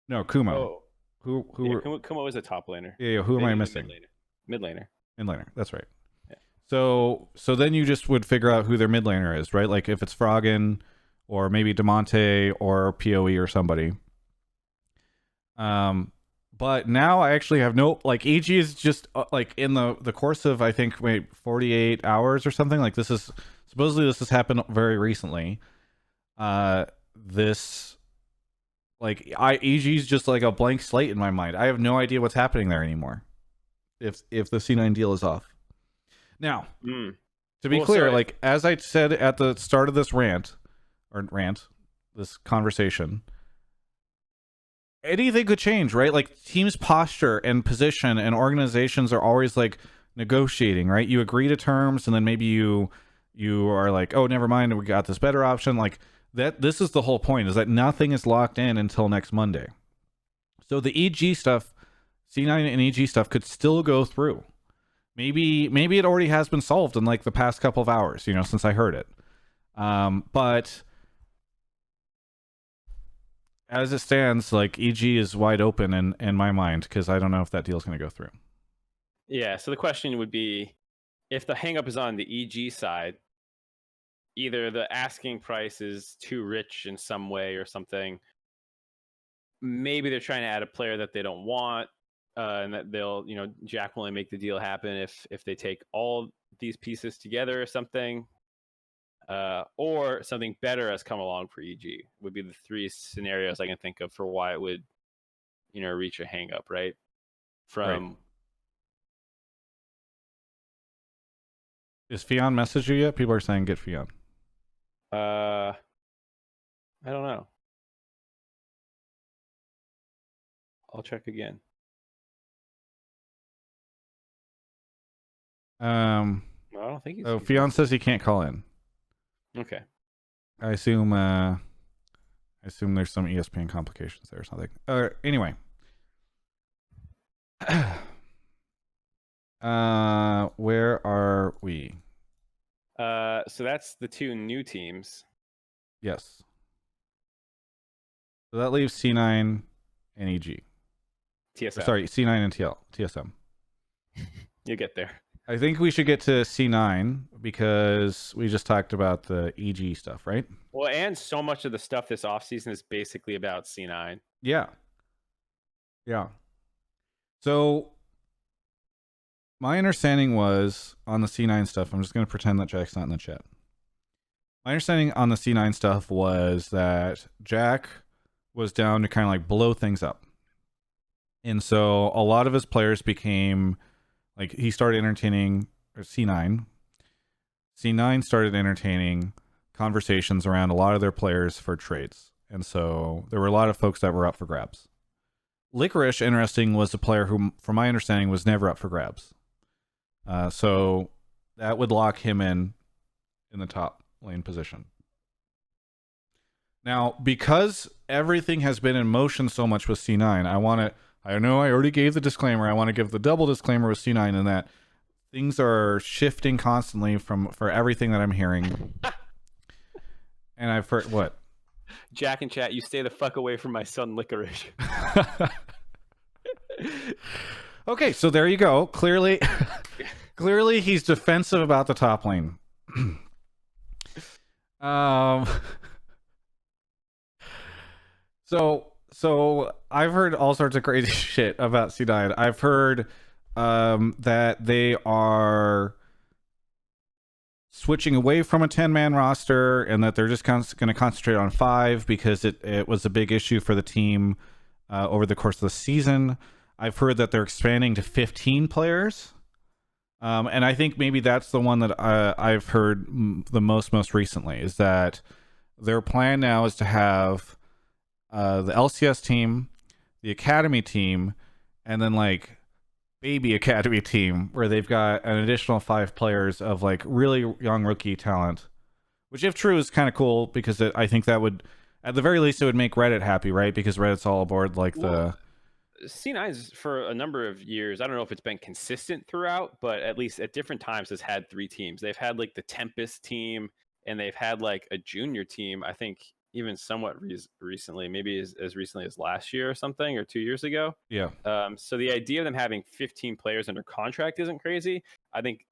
No, Kumo. Oh. Who Kumo is a top laner. Yeah, who am I missing? Mid laner. Mid laner. That's right. Yeah. So then you just would figure out who their mid laner is, right? Like if it's Froggen or maybe Demonte or PoE or somebody. But now I actually have no, like, EG is just like in the course of, I think, 48 hours or something. Like this has happened very recently. This, like, EG is just like a blank slate in my mind. I have no idea what's happening there anymore. If the C9 deal is off. Now, to be clear, like as I said at the start of this this conversation, anything could change, right? Like teams' posture and position and organizations are always like negotiating, right? You agree to terms, and then maybe you are like, oh, never mind, we got this better option. Like that. This is the whole point: is that nothing is locked in until next Monday. So the EG stuff, C9 and EG stuff, could still go through. Maybe it already has been solved in like the past couple of hours, since I heard it. But as it stands, like EG is wide open in my mind because I don't know if that deal is going to go through. Yeah. So the question would be, if the hangup is on the EG side, either the asking price is too rich in some way or something. Maybe they're trying to add a player that they don't want, and that they'll, Jack will only make the deal happen if they take all these pieces together or something. or something better has come along for EG. Would be the three scenarios I can think of for why it would, reach a hang up, right? From Is Fion messaged you yet? People are saying get Fion. I don't know. I'll check again. No, I don't think he's. Oh, Fion says he can't call in. Okay. I assume there's some ESPN complications there or something. Anyway. Where are we? So that's the two new teams. Yes. So that leaves C9 and EG. TSM. Sorry, C9 and TSM. You'll get there. I think we should get to C9 because we just talked about the EG stuff, right? Well, and so much of the stuff this offseason is basically about C9. Yeah. Yeah. So my understanding was on the C9 stuff, I'm just going to pretend that Jack's not in the chat. My understanding on the C9 stuff was that Jack was down to kind of like blow things up. And so a lot of his players became like, he started entertaining C9. C9 started entertaining conversations around a lot of their players for trades. And so there were a lot of folks that were up for grabs. Licorice, interesting, was a player who, from my understanding, was never up for grabs. So that would lock him in the top lane position. Now, because everything has been in motion so much with C9, I know I already gave the disclaimer. I want to give the double disclaimer with C9 in that things are shifting constantly for everything that I'm hearing. And I've heard what? Jack and chat, you stay the fuck away from my son Licorice. Okay, so there you go. Clearly he's defensive about the top lane. So I've heard all sorts of crazy shit about C9. I've heard that they are switching away from a 10-man roster and that they're just going to concentrate on 5 because it was a big issue for the team over the course of the season. I've heard that they're expanding to 15 players. And I think maybe that's the one that I've heard the most recently, is that their plan now is to have the LCS team, the academy team, and then like baby academy team where they've got an additional 5 players of like really young rookie talent, which if true is kind of cool because I think that would, at the very least, it would make Reddit happy, right? Because Reddit's all aboard like the... C9's for a number of years, I don't know if it's been consistent throughout, but at least at different times has had 3 teams. They've had like the Tempest team, and they've had like a junior team, I think even somewhat recently, maybe as recently as last year or something, or 2 years ago. Yeah. So the idea of them having 15 players under contract isn't crazy. I think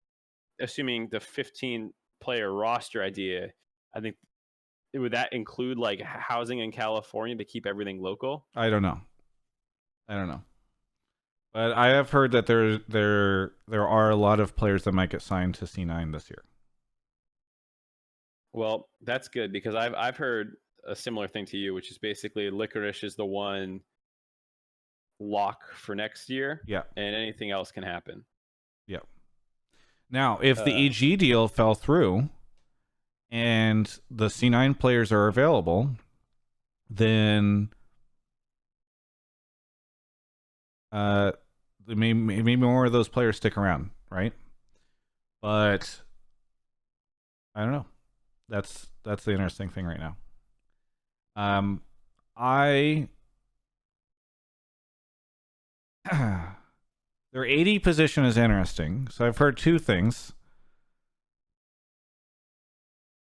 assuming the 15 player roster idea, I think would that include like housing in California to keep everything local? I don't know. But I have heard that there are a lot of players that might get signed to C9 this year. Well, that's good because I've heard a similar thing to you, which is basically Licorice is the one lock for next year. Yeah. And anything else can happen. Yeah. Now, if the EG deal fell through and the C9 players are available, then maybe more of those players stick around, right? But I don't know. That's the interesting thing right now. Their AD position is interesting. So I've heard 2 things.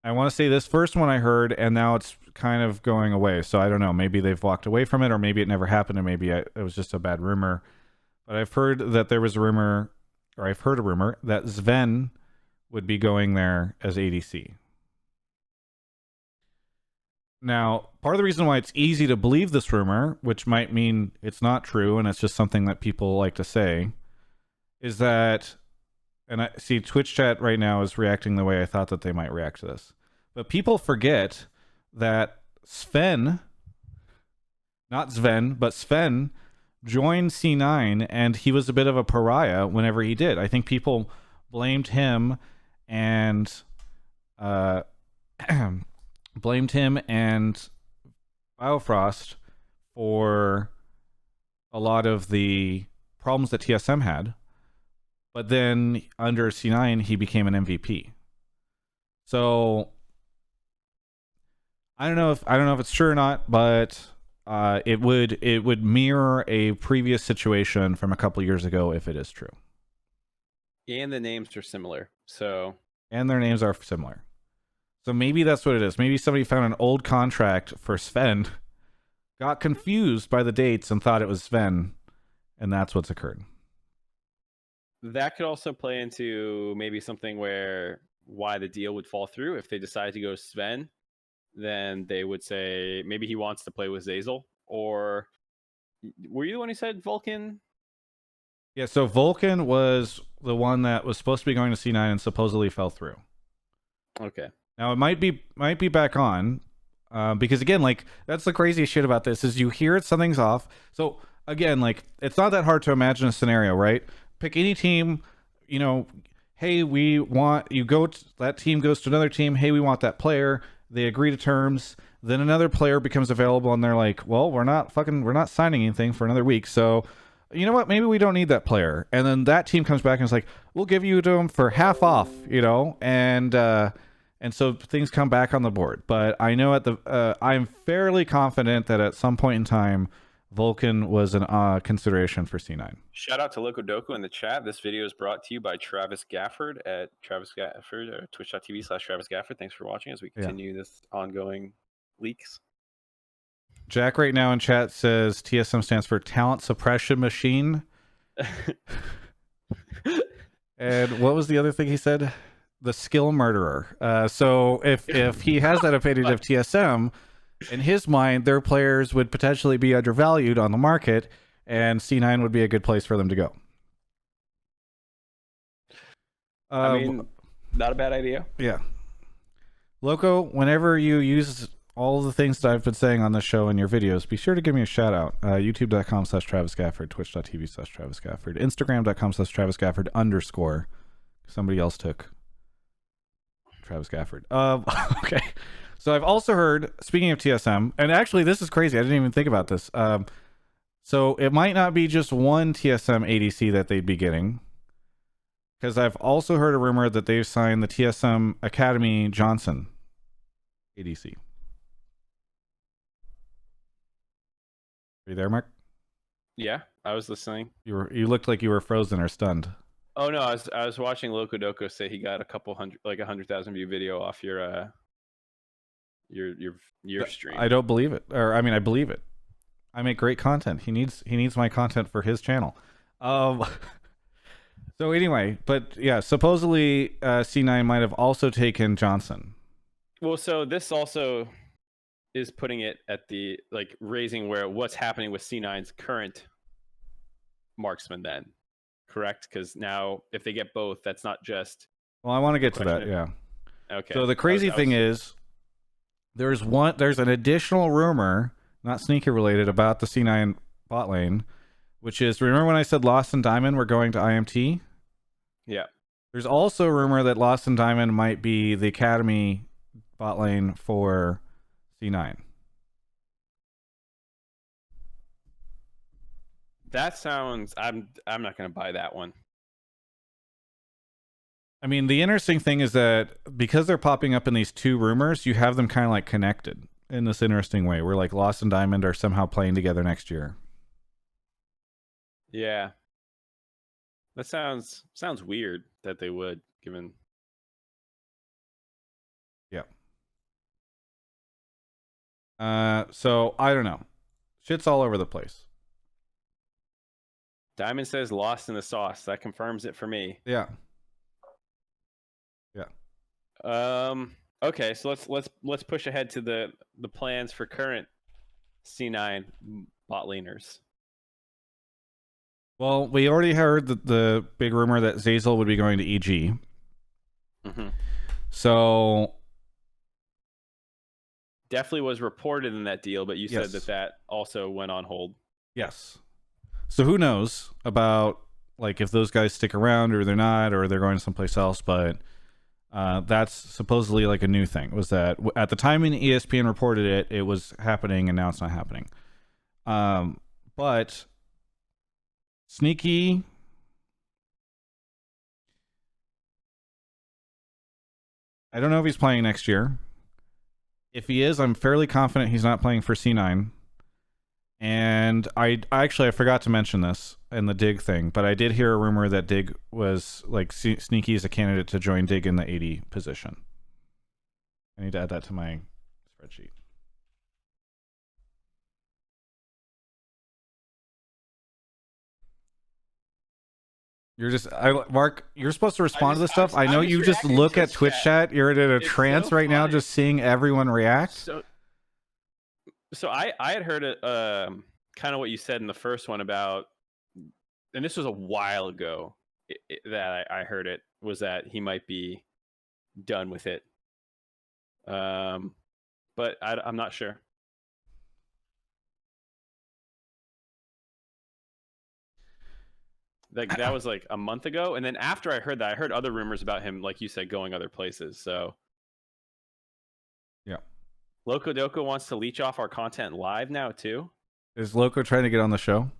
I want to say this first one I heard, and now it's kind of going away. So I don't know. Maybe they've walked away from it, or maybe it never happened, and maybe it was just a bad rumor. But I've heard that there was a rumor, or I've heard a rumor, that Sven would be going there as ADC. Now, part of the reason why it's easy to believe this rumor, which might mean it's not true and it's just something that people like to say, is that, and I see Twitch chat right now is reacting the way I thought that they might react to this. But people forget that Sven, not Sven, but Sven joined C9, and he was a bit of a pariah whenever he did. I think people blamed him and Biofrost for a lot of the problems that TSM had. But then under C9, he became an MVP. So I don't know if it's true or not, but it would mirror a previous situation from a couple years ago if it is true. And the names are similar. And their names are similar. So maybe that's what it is. Maybe somebody found an old contract for Sven, got confused by the dates and thought it was Sven, and that's what's occurred. That could also play into maybe something why the deal would fall through. If they decide to go Sven, then they would say maybe he wants to play with Zeyzal. Or were you the one who said Vulcan? Yeah, so Vulcan was the one that was supposed to be going to C9 and supposedly fell through. Okay. Now it might be back on, because again, like, that's the craziest shit about this is you hear it, something's off. So again, like, it's not that hard to imagine a scenario, right? Pick any team, you know, hey, that team goes to another team, hey, we want that player. They agree to terms. Then another player becomes available and they're like, well, we're not signing anything for another week. So you know what? Maybe we don't need that player. And then that team comes back and is like, we'll give you to them for half off, you know? And so things come back on the board. But I know I'm fairly confident that at some point in time, Vulcan was an consideration for C9. Shout out to Locodoco in the chat. This video is brought to you by Travis Gafford at Travis Gafford, twitch.tv/Travis Gafford. Thanks for watching as we continue this ongoing leaks. Jack right now in chat says TSM stands for Talent Suppression Machine. And what was the other thing he said? The Skill Murderer. So if he has that opinion of TSM, in his mind, their players would potentially be undervalued on the market, and C9 would be a good place for them to go. I mean, not a bad idea. Yeah. Loco, whenever you use all the things that I've been saying on this show in your videos, be sure to give me a shout out. YouTube.com/Travis Gafford, Twitch.tv/Travis Gafford, Instagram.com/Travis Gafford_. Somebody else took Travis Gafford. Okay. So I've also heard, speaking of TSM, and actually this is crazy, I didn't even think about this. So it might not be just one TSM ADC that they'd be getting, because I've also heard a rumor that they've signed the TSM Academy Johnson ADC. Are you there, Mark? Yeah, I was listening. You looked like you were frozen or stunned. Oh no, I was watching Locodoco say he got a couple hundred, like 100,000 view video off your stream. I don't believe it, or I mean, I believe it. I make great content. He needs my content for his channel. So anyway, but yeah, supposedly C9 might have also taken Johnson. Well, so this also is putting it at the raising what's happening with C9's current marksman then, correct? Because now if they get both, that's not just. Well, I want to get to that. Yeah. Okay. So the crazy thing is, there's an additional rumor, not sneaker related, about the C9 bot lane, which is, remember when I said Lost and Diamond were going to IMT? Yeah. There's also a rumor that Lost and Diamond might be the Academy bot lane for C9. That sounds. I'm not going to buy that one. I mean, the interesting thing is that because they're popping up in these two rumors, you have them kind of like connected in this interesting way, where like Lost and Diamond are somehow playing together next year. Yeah. That sounds weird that they would, given. Yeah. So I don't know. Shit's all over the place. Diamond says Lost in the sauce. That confirms it for me. Yeah. Okay, so let's push ahead to the plans for current C9 bot laners. Well, we already heard the big rumor that Zeyzal would be going to EG. Mm-hmm. So definitely was reported in that deal, but you said Yes. that also went on hold. Yes. So who knows about like if those guys stick around or they're not or they're going someplace else, but that's supposedly like a new thing. Was that at the time when ESPN reported it, it was happening, and now it's not happening. But Sneaky, I don't know if he's playing next year. If he is, I'm fairly confident he's not playing for C9. And I forgot to mention this in the Dig thing, but I did hear a rumor that Dig was like Sneaky is a candidate to join Dig in the 80 position. I need to add that to my spreadsheet. You're just, Mark, you're supposed to respond to this stuff. I know you just look at Twitch chat. You're in a trance right now, just seeing everyone react. So I had heard it, kind of what you said in the first one about, and this was a while ago that I heard it, was that he might be done with it. But I'm not sure. Like that was like a month ago, and then after I heard that, I heard other rumors about him, like you said, going other places. So yeah, Loco Doco wants to leech off our content live now too. Is Loco trying to get on the show?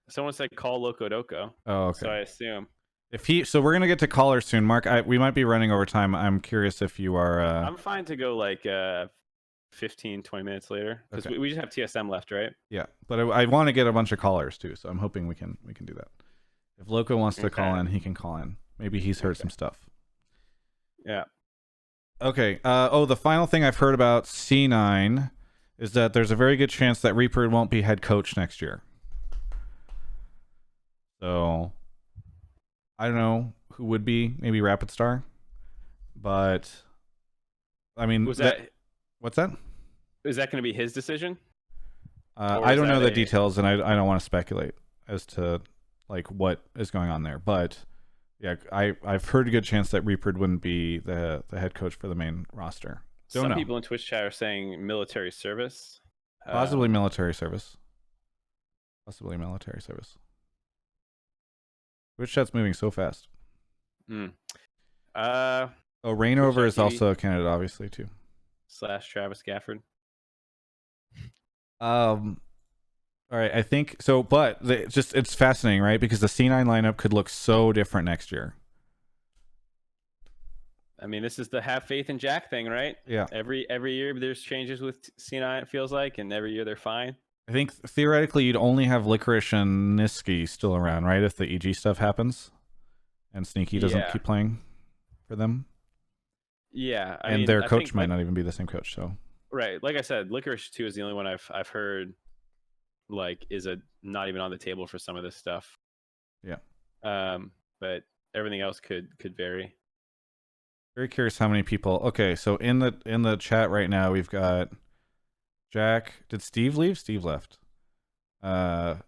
Someone said call Loco Doco. Oh, okay. So I assume so we're gonna get to callers soon, Mark. We might be running over time. I'm curious if you are. I'm fine to go like 15, 20 minutes later because we just have TSM left, right? Yeah, but I want to get a bunch of callers too, so I'm hoping we can do that. If Loco wants to call in, he can call in. Maybe he's heard some stuff. Yeah. Okay. The final thing I've heard about C9 is that there's a very good chance that Reaper won't be head coach next year. So I don't know who would be. Maybe Rapid Star, but I mean, what's that? Is that going to be his decision? I don't know the details, and I don't want to speculate as to like what is going on there. But yeah, I've heard a good chance that Reaper wouldn't be the head coach for the main roster. Some people in Twitch chat are saying military service. Possibly military service. Possibly military service. Twitch chat's moving so fast. Rainover is also a candidate, obviously, too. / Travis Gafford. All right, I think so, but it's fascinating, right? Because the C9 lineup could look so different next year. I mean, this is the have faith in Jack thing, right? Yeah. Every year there's changes with C9, it feels like, and every year they're fine. I think theoretically you'd only have Licorice and Niski still around, right? If the EG stuff happens and Sneaky doesn't keep playing for them. Yeah. I mean, their coach might not even be the same coach, so. Right. Like I said, Licorice 2 is the only one I've heard like is not even on the table for some of this stuff. Yeah. But everything else could vary. Very curious how many people. Okay, so in the chat right now we've got Jack. Did Steve leave? Steve left. DeMonte.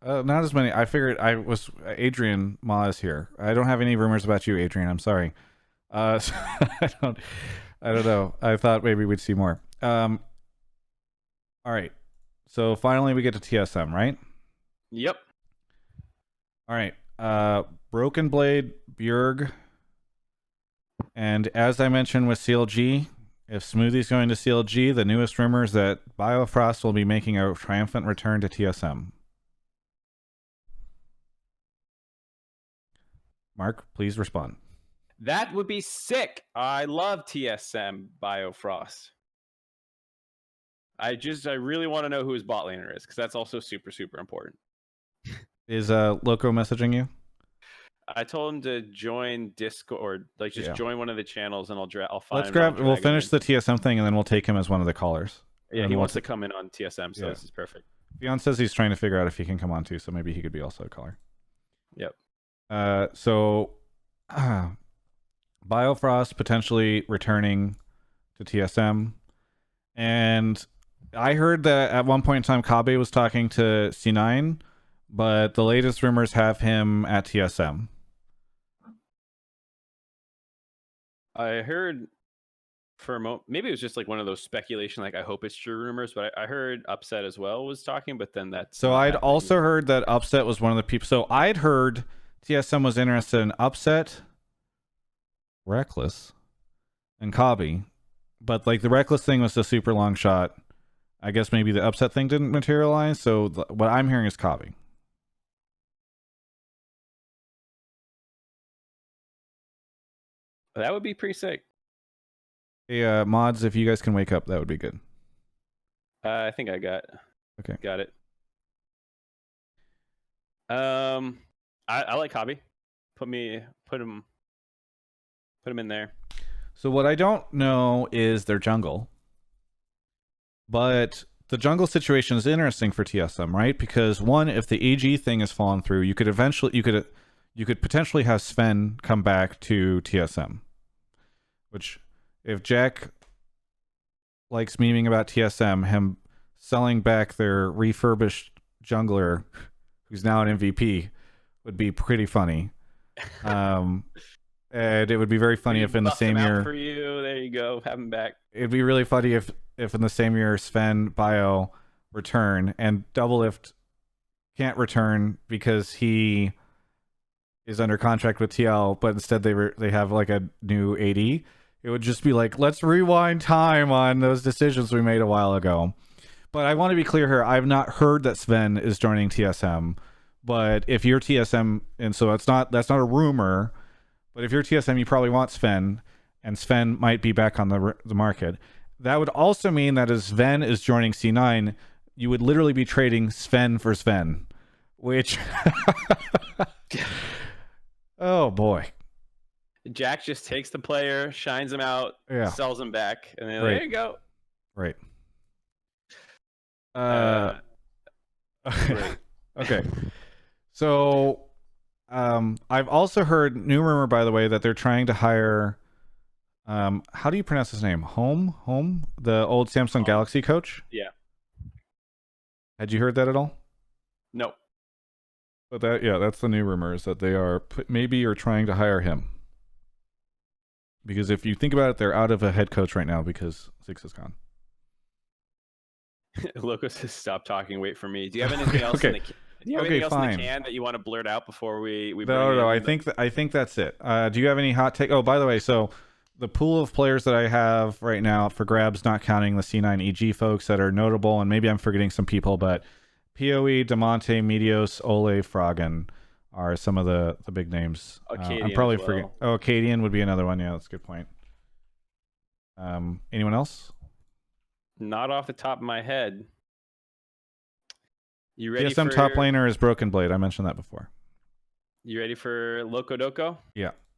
Not as many. I figured Adrian Ma is here. I don't have any rumors about you, Adrian. I'm sorry. So I don't know. I thought maybe we'd see more. All right. So finally we get to TSM, right? Yep. All right. Broken Blade, Bjerg, and as I mentioned with CLG, if Smoothie's going to CLG, the newest rumor is that Biofrost will be making a triumphant return to TSM. Mark, please respond. That would be sick. I love TSM Biofrost. I really want to know who his bot laner is, because that's also super, super important. Is Loco messaging you? I told him to join Discord, like just join one of the channels, and I'll find. Let's grab. We'll finish the TSM thing, and then we'll take him as one of the callers. Yeah, he wants to come in on TSM, so this is perfect. Beyond says he's trying to figure out if he can come on too, so maybe he could be also a caller. Yep. So Biofrost potentially returning to TSM, and I heard that at one point in time Kabe was talking to C9, but the latest rumors have him at TSM. I heard for a moment. Maybe it was just like one of those speculation, like I hope it's true rumors, but I heard Upset as well was talking, but then that's So not I'd happening. also heard that Upset was one of the people. So I'd heard TSM was interested in Upset, Reckless, and Kabi, but like the Reckless thing was a super long shot. I guess maybe the Upset thing didn't materialize. So what I'm hearing is Kabi. That would be pretty sick. Hey, mods, if you guys can wake up, that would be good. I think I got it. I like Hobby. Put him in there. So what I don't know is their jungle, but the jungle situation is interesting for TSM, right? Because one, if the AG thing has fallen through, you could potentially have Sven come back to TSM, which if Jack likes memeing about TSM, him selling back their refurbished jungler, who's now an MVP, would be pretty funny. And it would be very funny if in the same year for you, there you go, have him back. It'd be really funny if in the same year Sven Bio return and Doublelift can't return because he is under contract with TL, but instead they have like a new AD. It would just be like, let's rewind time on those decisions we made a while ago. But I want to be clear here. I've not heard that Sven is joining TSM, but if you're TSM, and so that's not a rumor, but if you're TSM, you probably want Sven, and Sven might be back on the market. That would also mean that as Sven is joining C9, you would literally be trading Sven for Sven, which oh boy. Jack just takes the player, shines him out, sells him back, and then there you go. Right. Great. Okay. So I've also heard new rumor, by the way, that they're trying to hire how do you pronounce his name? Home? The old Samsung Galaxy coach? Yeah. Had you heard that at all? No. But that's the new rumor, is that they are trying to hire him. Because if you think about it, they're out of a head coach right now because Six is gone. Loco says, "Stop talking. Wait for me." Do you have anything else? Okay. Do you have anything else in the can that you want to blurt out before we? No. I think that's it. Do you have any hot take? Oh, by the way, so the pool of players that I have right now for grabs, not counting the C9 EG folks that are notable, and maybe I'm forgetting some people, but PoE, Demonte, Medios, Ole, Froggen are some of the big names. I'm probably forgetting. Oh, Acadian would be another one. Yeah, that's a good point. Anyone else? Not off the top of my head. You ready? TSM top laner is Broken Blade. I mentioned that before. You ready for Loco Doco? Yeah.